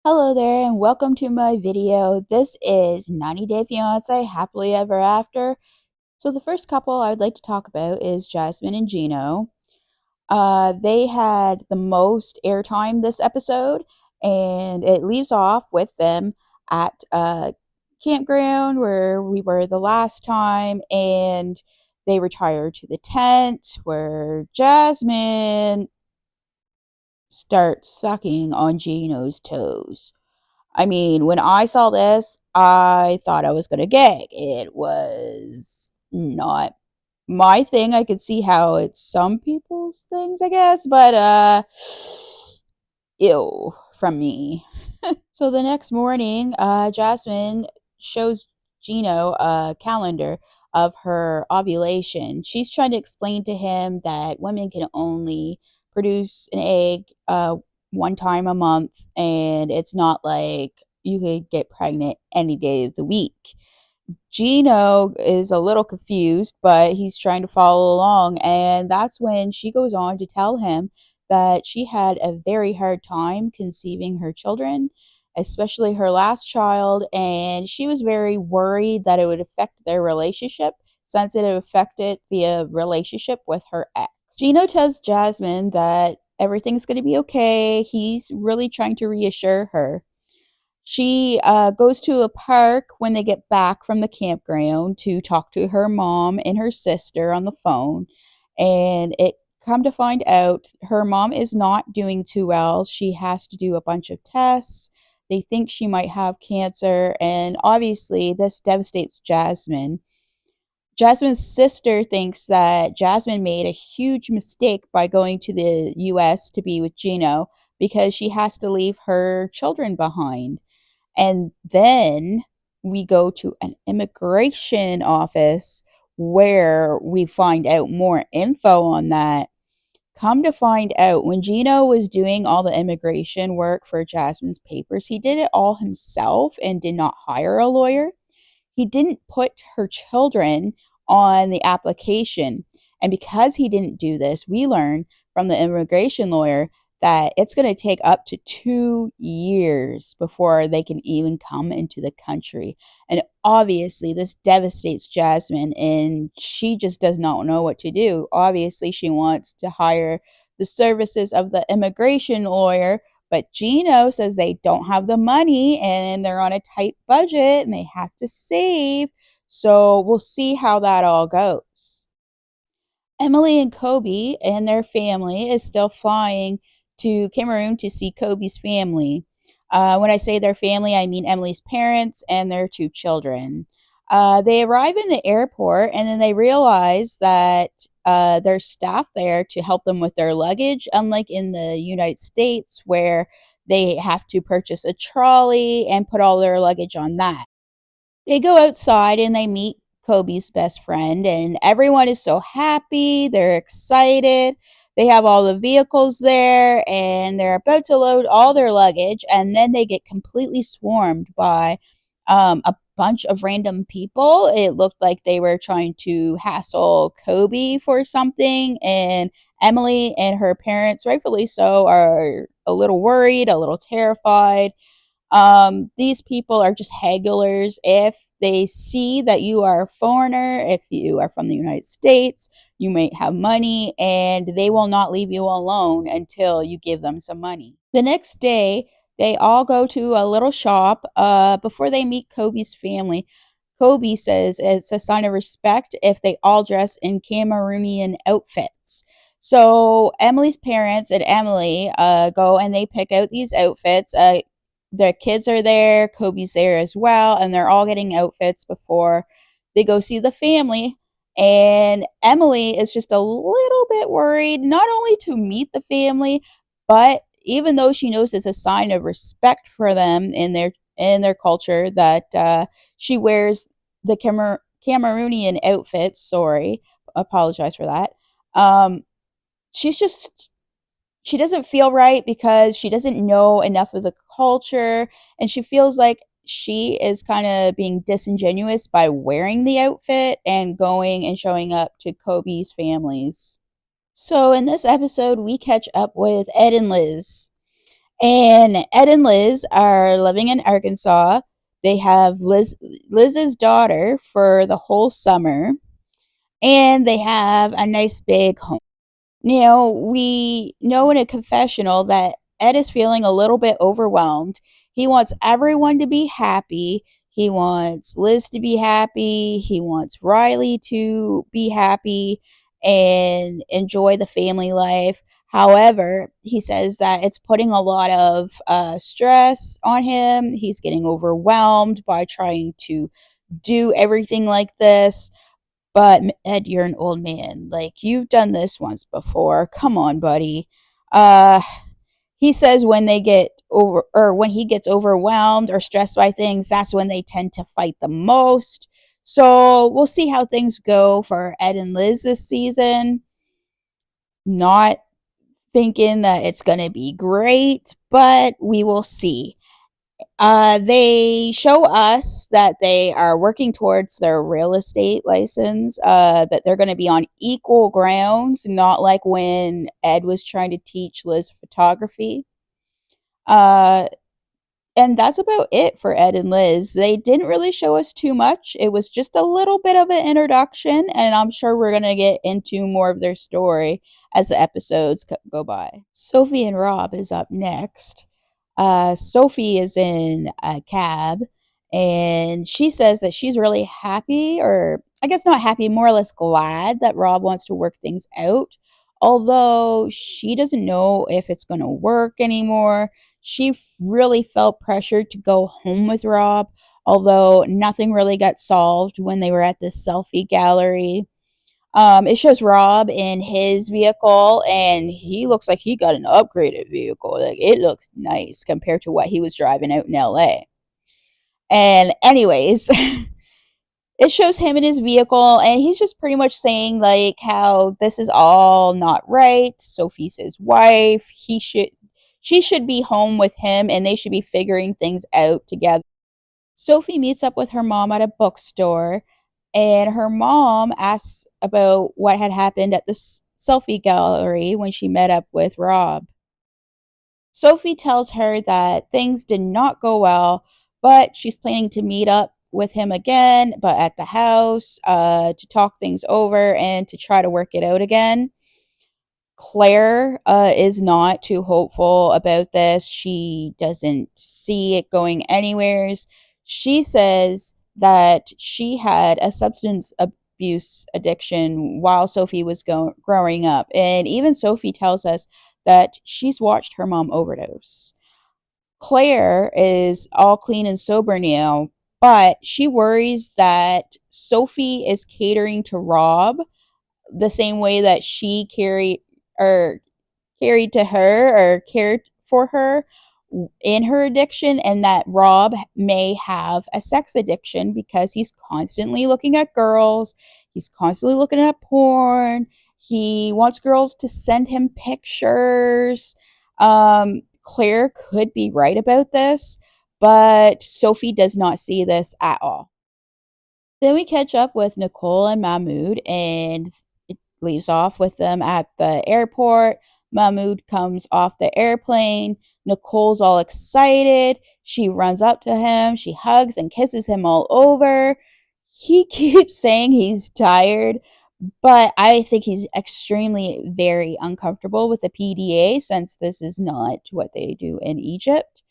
Hello there and welcome to my video. This is 90 Day Fiancé Happily Ever After. So the first couple I would like to talk about is Jasmine and Gino. They had the most airtime this episode, and it leaves off with them at a campground where we were the last time, and they retire to the tent where Jasmine starts sucking on Gino's toes. I mean, when I saw this, I thought I was going to gag. It was not my thing. I could see how it's some people's things, I guess, but ew from me. So the next morning, Jasmine shows Gino a calendar of her ovulation. She's trying to explain to him that women can only produce an egg one time a month, and it's not like you could get pregnant any day of the week. Gino is a little confused, but he's trying to follow along. And that's when she goes on to tell him that she had a very hard time conceiving her children, especially her last child. And she was very worried that it would affect their relationship since it affected the relationship with her ex. Gino tells Jasmine that everything's going to be okay. He's really trying to reassure her. She goes to a park when they get back from the campground to talk to her mom and her sister on the phone. And it come to find out her mom is not doing too well. She has to do a bunch of tests. They think she might have cancer, and obviously this devastates Jasmine. Jasmine's sister thinks that Jasmine made a huge mistake by going to the US to be with Gino because she has to leave her children behind. And then we go to an immigration office where we find out more info on that. Come to find out, when Gino was doing all the immigration work for Jasmine's papers, he did it all himself and did not hire a lawyer. He didn't put her children on the application. And because he didn't do this, we learn from the immigration lawyer that it's going to take up to 2 years before they can even come into the country. And obviously, this devastates Jasmine, and she just does not know what to do. Obviously, she wants to hire the services of the immigration lawyer, but Gino says they don't have the money and they're on a tight budget and they have to save. So we'll see how that all goes. Emily and Kobe and their family is still flying to Cameroon to see Kobe's family. When I say their family, I mean Emily's parents and their two children. They arrive in the airport and then they realize that there's staff there to help them with their luggage, unlike in the United States where they have to purchase a trolley and put all their luggage on that. They go outside and they meet Kobe's best friend, and everyone is so happy. They're excited. They have all the vehicles there, and they're about to load all their luggage, and then they get completely swarmed by a bunch of random people. It looked like they were trying to hassle Kobe for something, and Emily and her parents, rightfully so, are a little worried, a little terrified. These people are just hagglers. If they see that you are a foreigner, if you are from the United States, you might have money, and they will not leave you alone until you give them some money. The next day, they all go to a little shop before they meet Kobe's family. Kobe says it's a sign of respect if they all dress in Cameroonian outfits. So Emily's parents and Emily go and they pick out these outfits. Their kids are there, Kobe's there as well, and they're all getting outfits before they go see the family. And Emily is just a little bit worried, not only to meet the family, but even though she knows it's a sign of respect for them in their culture that she wears the Cameroonian outfit. Sorry, apologize for that. Um, she's just she doesn't feel right because she doesn't know enough of the culture, and she feels like she is kind of being disingenuous by wearing the outfit and going and showing up to Kobe's families. So in this episode we catch up with Ed and Liz. And Ed and Liz are living in Arkansas. They have Liz's daughter for the whole summer, and they have a nice big home. Now, we know in a confessional that Ed is feeling a little bit overwhelmed. He wants everyone to be happy. He wants Liz to be happy. He wants Riley to be happy and enjoy the family life. However, he says that it's putting a lot of stress on him. He's getting overwhelmed by trying to do everything like this. But Ed, you're an old man. Like, you've done this once before. Come on, buddy. Uh he says when they get over, or when he gets overwhelmed or stressed by things, that's when they tend to fight the most. So we'll see how things go for Ed and Liz this season. Not thinking that it's gonna be great, but we will see. They show us that they are working towards their real estate license, that they're going to be on equal grounds, not like when Ed was trying to teach Liz photography. Uh, and that's about it for Ed and Liz. They didn't really show us too much. It was just a little bit of an introduction, and I'm sure we're going to get into more of their story as the episodes go by. Sophie and Rob is up next. Sophie is in a cab, and she says that she's really happy, or I guess not happy, more or less glad that Rob wants to work things out. Although she doesn't know if it's going to work anymore. She really felt pressured to go home with Rob, although nothing really got solved when they were at this selfie gallery. It shows Rob in his vehicle, and he looks like he got an upgraded vehicle. Like, it looks nice compared to what he was driving out in LA. And anyways, it shows him in his vehicle, and he's just pretty much saying like how this is all not right. Sophie's his wife. She should be home with him, and they should be figuring things out together. Sophie meets up with her mom at a bookstore, and her mom asks about what had happened at the selfie gallery when she met up with Rob. Sophie tells her that things did not go well, but she's planning to meet up with him again, but at the house, to talk things over and to try to work it out again. Claire is not too hopeful about this. She doesn't see it going anywheres. She says that she had a substance abuse addiction while Sophie was growing up. And even Sophie tells us that she's watched her mom overdose. Claire is all clean and sober now, but she worries that Sophie is catering to Rob the same way that she or carried to her or cared for her in her addiction, and that Rob may have a sex addiction because he's constantly looking at girls, he's constantly looking at porn, he wants girls to send him pictures. Claire could be right about this, but Sophie does not see this at all. Then we catch up with Nicole and Mahmoud, and it leaves off with them at the airport. Mahmoud comes off the airplane. Nicole's all excited. She runs up to him. She hugs and kisses him all over. He keeps saying he's tired, but I think he's extremely very uncomfortable with the PDA since this is not what they do in Egypt.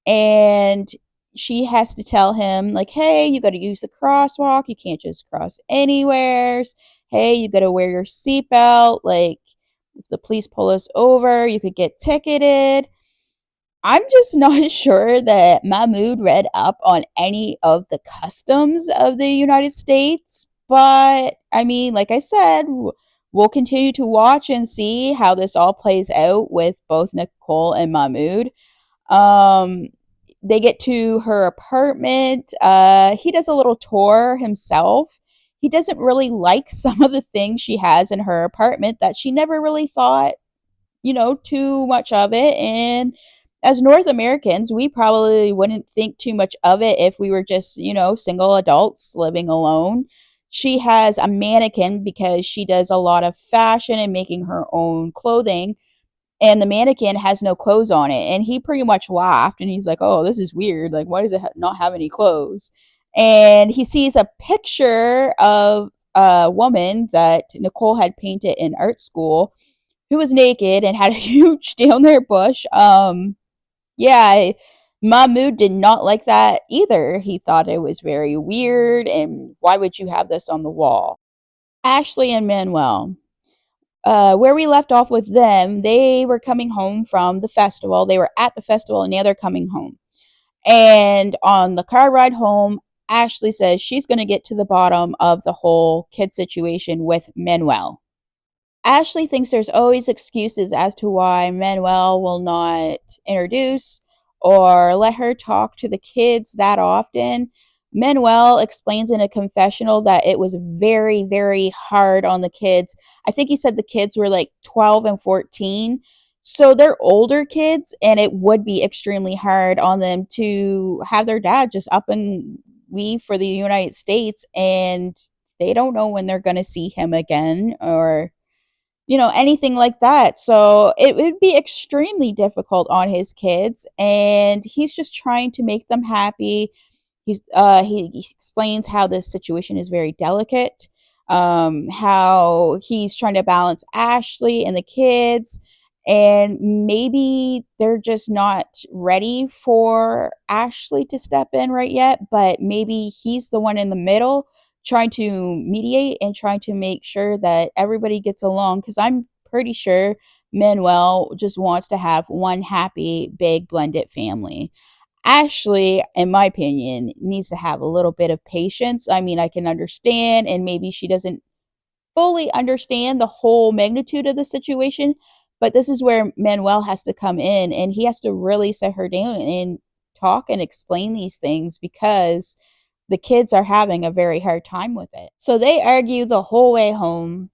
And she has to tell him like, hey, you got to use the crosswalk, you can't just cross anywheres. Hey, you got to wear your seatbelt, like if the police pull us over you could get ticketed. I'm just not sure that Mahmoud read up on any of the customs of the United States, but I mean, like I said, we'll continue to watch and see how this all plays out with both Nicole and Mahmoud. um they get to her apartment. He does a little tour himself. He doesn't really like some of the things she has in her apartment that she never really thought, too much of it. And as North Americans, we probably wouldn't think too much of it if we were just, single adults living alone. She has a mannequin because she does a lot of fashion and making her own clothing. and the mannequin has no clothes on it. And he pretty much laughed and he's like, "Oh, this is weird. Like, why does it not have any clothes?" And he sees a picture of a woman that Nicole had painted in art school who was naked and had a huge down there bush. Yeah, Mahmoud did not like that either. He thought it was very weird and why would you have this on the wall? Ashley and Manuel. Where we left off with them, they were coming home from the festival. They were at the festival and now they're coming home. And on the car ride home, Ashley says she's going to get to the bottom of the whole kid situation with Manuel. Ashley thinks there's always excuses as to why Manuel will not introduce or let her talk to the kids that often. Manuel explains in a confessional that it was very, very hard on the kids. I think he said the kids were like 12 and 14. So they're older kids, and it would be extremely hard on them to have their dad just up and leave for the United States, and they don't know when they're going to see him again or anything like that. So it would be extremely difficult on his kids, and he's just trying to make them happy. He explains how this situation is very delicate, how he's trying to balance Ashley and the kids, and maybe they're just not ready for Ashley to step in right yet, but maybe he's the one in the middle trying to mediate and trying to make sure that everybody gets along because I'm pretty sure Manuel just wants to have one happy, big, blended family. Ashley, in my opinion, needs to have a little bit of patience. I mean, I can understand, and maybe she doesn't fully understand the whole magnitude of the situation, but this is where Manuel has to come in and he has to really sit her down and talk and explain these things because the kids are having a very hard time with it. So they argue the whole way home.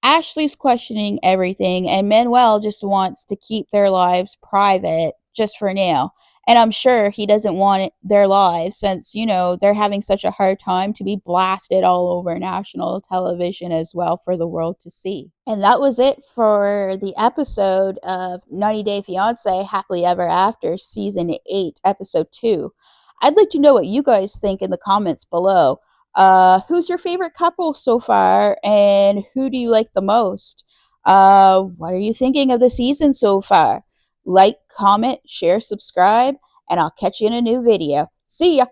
Ashley's questioning everything, and Manuel just wants to keep their lives private just for now. And I'm sure he doesn't want their lives since, they're having such a hard time to be blasted all over national television as well for the world to see. And that was it for the episode of 90 Day Fiancé Happily Ever After, Season 8, Episode 2. I'd like to know what you guys think in the comments below. Who's your favorite couple so far, and who do you like the most? What are you thinking of the season so far? Like, comment, share, subscribe, and I'll catch you in a new video. See ya!